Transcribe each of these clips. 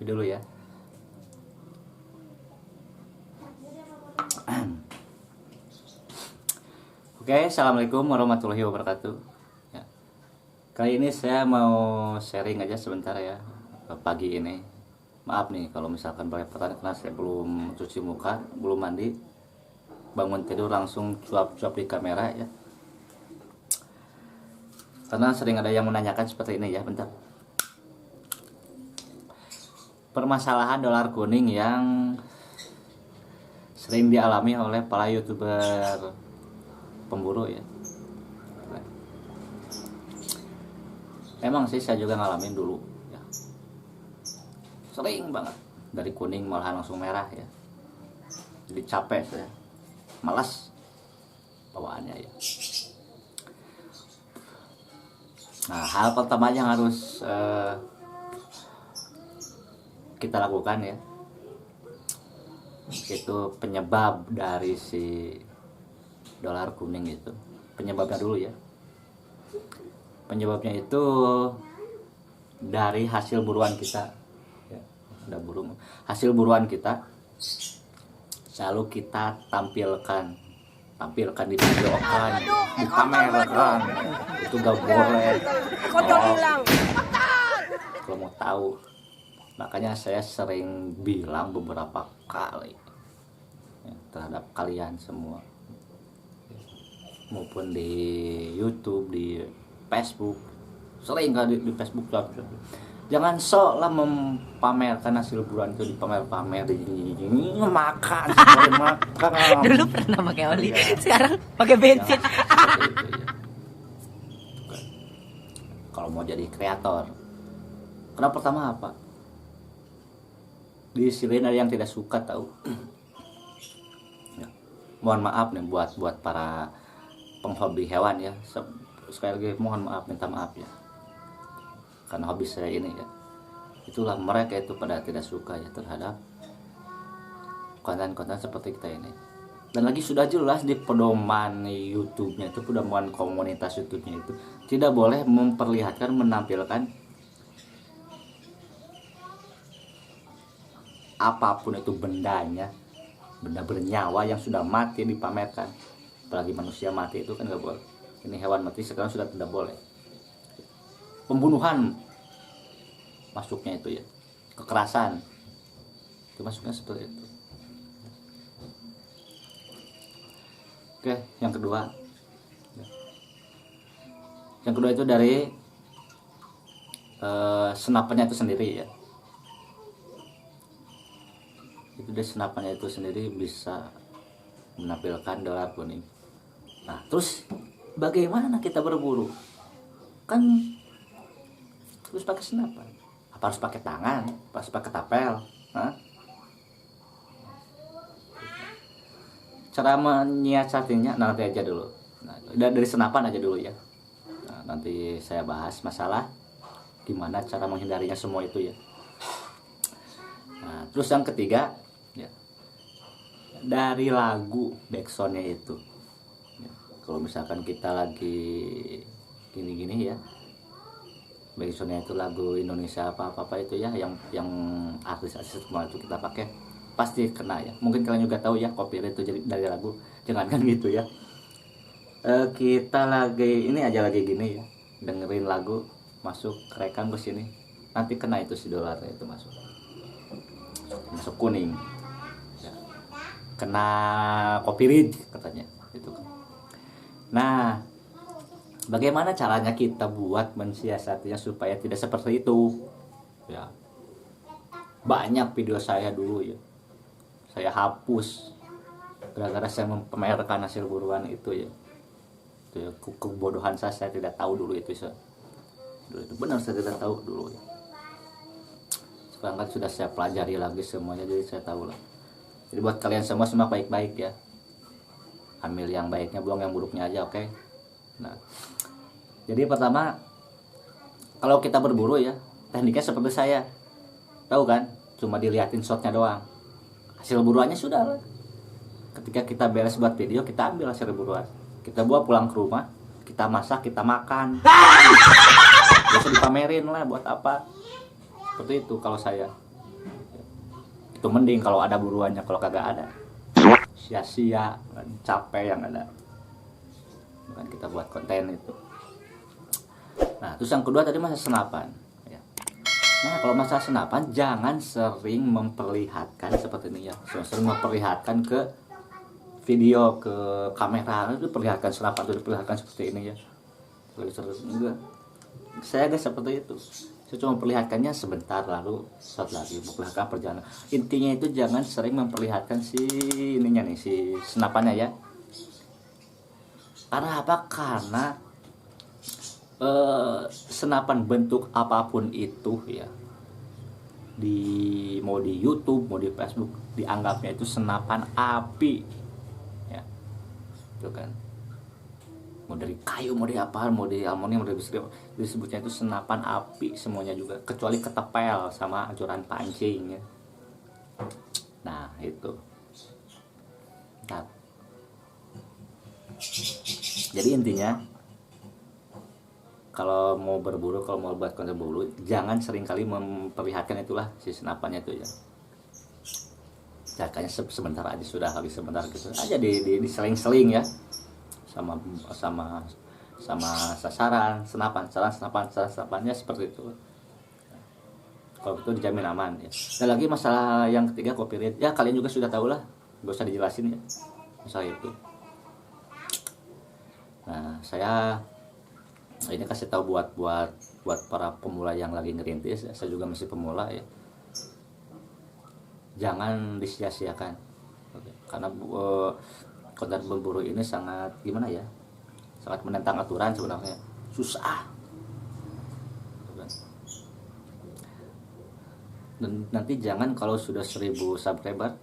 dulu ya. Oke, assalamualaikum warahmatullahi wabarakatuh. Ya. Kali ini saya mau sharing aja sebentar ya pagi ini. Maaf nih kalau misalkan belepotan karena saya belum cuci muka, belum mandi, bangun tidur langsung cuap-cuap di kamera ya. Karena sering ada yang menanyakan seperti ini ya, bentar. Permasalahan dolar kuning yang sering dialami oleh para YouTuber pemburu ya. Emang sih saya juga ngalamin dulu ya. Sering banget dari kuning malah langsung merah ya. Jadi capek saya. Malas bawaannya ya. Nah, hal pertama yang harus kita lakukan ya, itu penyebab dari si dolar kuning itu. Penyebabnya dulu ya. Penyebabnya itu dari hasil buruan kita ya, ada burung. Hasil buruan kita selalu kita tampilkan, divideokan, dipamerkan. Itu gak boleh. Kalau mau tahu, makanya saya sering bilang beberapa kali ya, terhadap kalian semua, maupun di YouTube, di Facebook, sering kali di Facebook, jangan sok lah mempamerkan hasil buruan itu, dipamer-pamer, makan, makan. Dulu pernah pakai oli, ya. Sekarang pakai bensin. Ya. Kalau mau jadi kreator, karena pertama apa? Di sini ada yang tidak suka tahu. Ya. Mohon maaf nih buat para penghobi hewan ya. Sekali lagi mohon maaf, minta maaf ya. Karena hobi saya ini ya. Itulah mereka itu pada tidak suka ya terhadap konten-konten seperti kita ini. Dan lagi sudah jelas di pedoman YouTube-nya itu, pedoman komunitas YouTube-nya itu tidak boleh memperlihatkan, menampilkan apapun itu bendanya, benda bernyawa yang sudah mati dipamerkan. Apalagi manusia mati itu kan nggak boleh. Ini hewan mati sekarang sudah tidak boleh. Pembunuhan masuknya itu ya, kekerasan itu masuknya seperti itu. Oke, yang kedua itu dari senapannya itu sendiri ya. Itu dari senapannya itu sendiri bisa menampilkan dolar kuning. Nah, terus bagaimana kita berburu? Kan terus pakai senapan. Apa harus pakai tangan? Apa harus pakai tapel? Hah? Cara menyiasatinya nanti aja dulu. Nah, dari senapan aja dulu ya. Nah, nanti saya bahas masalah gimana cara menghindarinya semua itu ya. Nah, terus yang ketiga ya, dari lagu backsoundnya itu ya, kalau misalkan kita lagi gini-gini ya, backsoundnya itu lagu Indonesia apa itu ya, yang artis-artis semua itu kita pakai, pasti kena ya. Mungkin kalian juga tahu ya, copyright itu jadi dari lagu. Jangankan gitu ya, kita lagi ini aja lagi gini ya, dengerin lagu, masuk rekam ke sini, nanti kena itu si dolarnya itu masuk kuning ya. Kena copyright katanya itu. Nah, bagaimana caranya kita buat mensiasatinya supaya tidak seperti itu ya. Banyak video saya dulu ya, saya hapus gara-gara saya memamerkan hasil buruan itu ya. Itu ya, kebodohan saya tidak tahu dulu itu. Dulu itu benar saya tidak tahu dulu ya. Sekarang kan sudah saya pelajari lagi semuanya, jadi saya tahu lah. Jadi buat kalian semua baik-baik ya, ambil yang baiknya, buang yang buruknya aja, oke? Nah, jadi pertama, kalau kita berburu ya, tekniknya seperti saya, tahu kan? Cuma diliatin shotnya doang, hasil buruannya sudah lah. Ketika kita beres buat video, kita ambil hasil buruan, kita bawa pulang ke rumah, kita masak, kita makan. Biasa dipamerin lah, buat apa? Seperti itu kalau saya. Itu mending kalau ada buruannya, kalau kagak ada sia-sia, capek yang ada. Bukan kita buat konten itu. Nah, terus yang kedua tadi masalah senapan. Ya. Nah, kalau masalah senapan jangan sering memperlihatkan seperti ini ya. Sering memperlihatkan ke video, ke kamera, itu perlihatkan senapan, itu diperlihatkan seperti ini ya. Saya agak seperti itu. Saya cuma memperlihatkannya sebentar, lalu saat lagi memperlihatkan perjalanan. Intinya itu jangan sering memperlihatkan si ininya nih, si senapannya ya. Karena apa? Karena senapan bentuk apapun itu ya, mau di YouTube, mau di Facebook, dianggapnya itu senapan api ya, itu kan. Mau dari kayu, mau dari apa, mau dari aluminium, mau dari besi, disebutnya itu senapan api semuanya juga, kecuali ketepel sama ancuran pancing ya. Nah itu. Nah, jadi intinya kalau mau berburu, kalau mau buat konten berburu, jangan seringkali memperlihatkan itulah si senapannya itu ya. Kayaknya sebentar aja sudah habis, sebentar gitu aja di seling-seling ya, sama sasaran senapannya seperti itu. Kalau itu dijamin aman ya. Dan lagi masalah yang ketiga, copyright ya, kalian juga sudah tahu lah, gak usah dijelasin ya masalah itu. Nah, saya ini kasih tahu buat para pemula yang lagi ngerintis. Saya juga masih pemula ya. Jangan disia-siakan. Karena konten berburu ini sangat gimana ya? Sangat menentang aturan sebenarnya. Susah. Dan nanti jangan kalau sudah 1000 subscriber,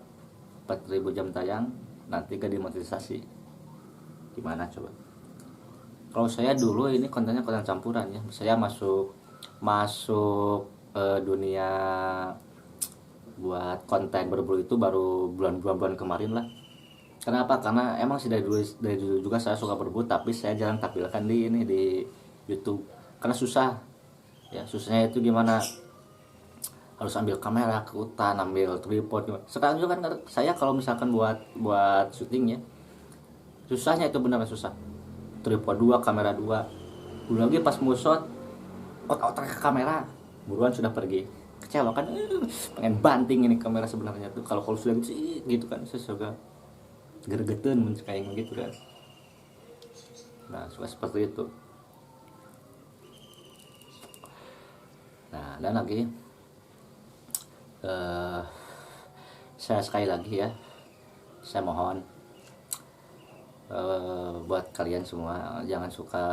4000 jam tayang, nanti gak dimonetisasi. Gimana coba? Kalau saya dulu ini kontennya konten campuran ya. Saya masuk dunia buat konten berburu itu baru bulan-bulan kemarin lah. Kenapa? Karena emang sih dari dulu juga saya suka berburu, tapi saya jarang tampilkan di YouTube. Karena susah. Ya, susahnya itu gimana? Harus ambil kamera ke hutan, ambil tripod. Sekarang juga kan saya kalau misalkan buat syuting ya, susahnya itu benar susah. Tripod 2, kamera 2. Belum lagi pas mau shot, otak-otak ke kamera, buruan sudah pergi. Kecewa kan, pengen banting ini kamera sebenarnya tuh. Kalau sudah gitu kan, saya suka gergetan kayak gitu kan. Nah, suka seperti itu. Nah, dan lagi saya sekali lagi ya, saya mohon buat kalian semua jangan suka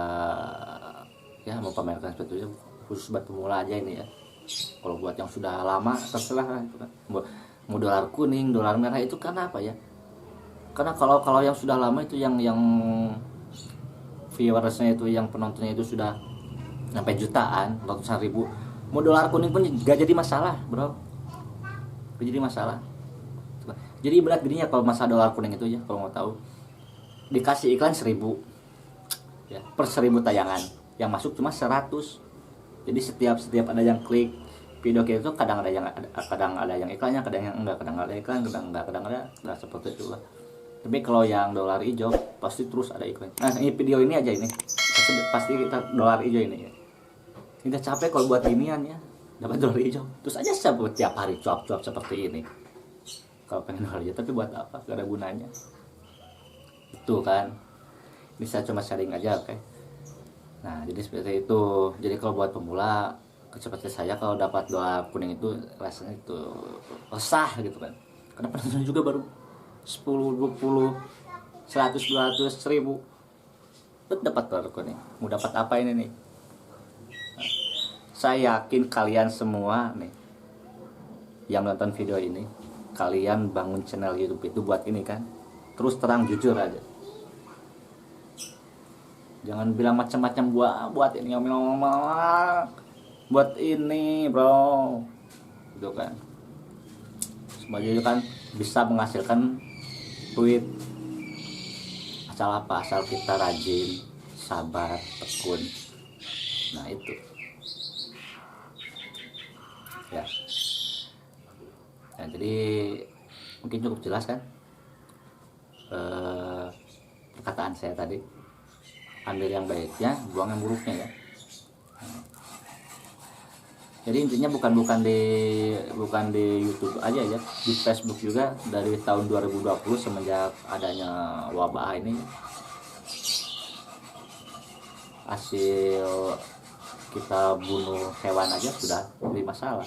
ya memamerkan seperti itu, khusus buat pemula aja ini ya. Kalau buat yang sudah lama terserah lah itu kan. Mau dolar kuning, dolar merah itu karena apa ya? Karena kalau yang sudah lama itu yang viewersnya itu, yang penontonnya itu sudah sampai jutaan, ratusan ribu, mau dolar kuning pun gak jadi masalah bro, gak jadi masalah. Jadi berat gininya kalau masalah dolar kuning itu ya, kalau mau tahu, dikasih iklan 1000 ya, per 1000 tayangan, yang masuk cuma 100. Jadi setiap ada yang klik video kayak itu, kadang ada yang iklannya, kadang yang enggak, kadang ada iklan, kadang ada. Nah seperti itu lah. Tapi kalau yang dolar hijau pasti terus ada iklan. Nah ini video ini aja ini pasti kita dolar hijau ini ya. Kita capek kalau buat ginian ya, dapat dolar hijau terus aja saya buat tiap hari cuap-cuap seperti ini. Kalau pengen dolar hijau, tapi buat apa? Gak ada gunanya. Itu kan, bisa cuma sharing aja, oke? Nah jadi seperti itu. Jadi kalau buat pemula seperti saya, kalau dapat dolar kuning itu rasanya itu resah gitu kan. Karena penontonnya juga baru 10, 20, 100, 200, 1000. Itu dapat dolar kuning. Mau dapat apa ini nih? Nah, saya yakin kalian semua nih yang nonton video ini, kalian bangun channel YouTube itu buat ini kan? Terus terang jujur aja. Jangan bilang macam-macam buat ini ngomong, buat ini bro, gitu kan. Semuanya itu kan bisa menghasilkan duit. Asal apa? Asal kita rajin, sabar, tekun. Nah itu ya. Nah, jadi Jadi mungkin cukup jelas kan perkataan saya tadi. Ambil yang baiknya, buang yang buruknya ya. Jadi intinya bukan di YouTube aja ya, di Facebook juga dari tahun 2020 semenjak adanya wabah ini, hasil kita bunuh hewan aja sudah jadi masalah.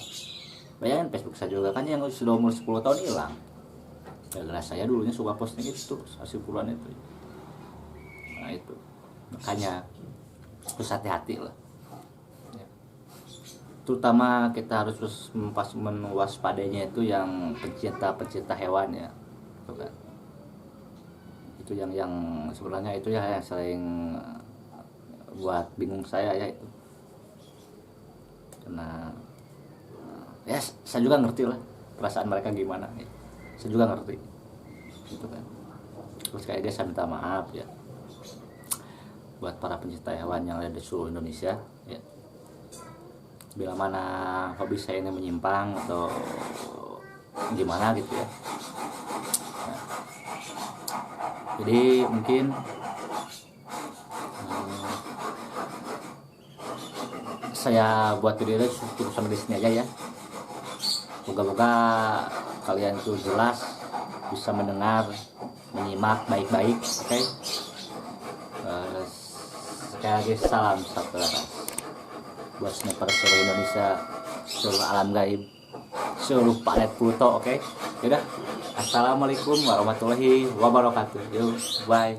Bayangin Facebook saya juga kan yang sudah umur 10 tahun hilang. Gara-gara saya dulunya suka posting itu hasil puluhan itu. Nah itu makanya harus hati-hati lah. Terutama kita harus terus mewaspadainya itu yang pencinta hewan ya, itu kan. Itu yang sebenarnya itu ya yang sering buat bingung saya ya itu. Karena ya saya juga ngerti lah perasaan mereka gimana ya. Saya juga ngerti gitu kan. Terus kayak saya minta maaf ya buat para pencinta hewan yang ada di seluruh Indonesia ya. Bila mana hobi saya ini menyimpang atau gimana gitu ya. Nah, jadi mungkin saya buat video ini cukup sampai di sini aja ya. Moga-moga kalian itu jelas bisa mendengar, menyimak baik-baik, oke? Sekali lagi salam satu buat sniper seluruh Indonesia, seluruh alam gaib, seluruh planet Pluto, oke? Yaudah, assalamualaikum warahmatullahi wabarakatuh. Yuk, bye.